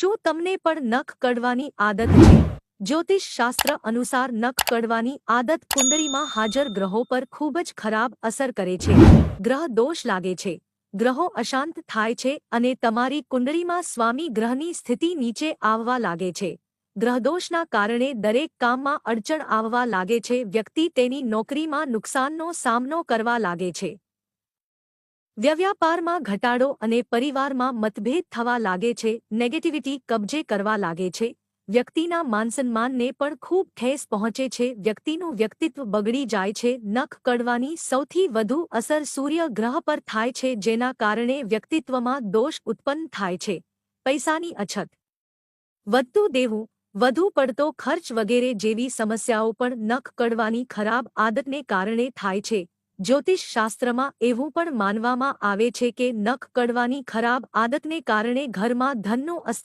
શું તમને પણ નખ કડવાની આદત છે? જ્યોતિષ શાસ્ત્ર અનુસાર નખ કડવાની આદત કુંડળીમાં હાજર ગ્રહો પર ખૂબ જ ખરાબ અસર કરે છે. ગ્રહ દોષ લાગે છે, ગ્રહો અશાંત થાય છે અને તમારી કુંડળીમાં સ્વામી ગ્રહની સ્થિતિ નીચે આવવા લાગે છે. ગ્રહદોષના કારણે દરેક કામમાં અડચણ આવવા લાગે છે. વ્યક્તિ તેની નોકરીમાં નુકસાનનો સામનો કરવા લાગે છે. વ્યાપારમાં ઘટાડો અને પરિવારમાં મતભેદ થવા લાગે છે. નેગેટિવિટી કબજે કરવા લાગે છે. વ્યક્તિના માનસન્માનને પણ ખૂબ ઠેસ પહોંચે છે. વ્યક્તિનું વ્યક્તિત્વ બગડી જાય છે. નખ કડવાની સૌથી વધુ અસર સૂર્ય ગ્રહ પર થાય છે, જેના કારણે વ્યક્તિત્વમાં દોષ ઉત્પન્ન થાય છે. પૈસાની અછત, વધતું દેવું, વધુ પડતો ખર્ચ વગેરે જેવી સમસ્યાઓ પણ નખ કડવાની ખરાબ આદતને કારણે થાય છે. જ્યોતિષ શાસ્ત્રમાં એવું પણ માનવામાં આવે છે કે નખ કડવાની ખરાબ આદતને કારણે ઘરમાં ધનનું અસ્તિત્વ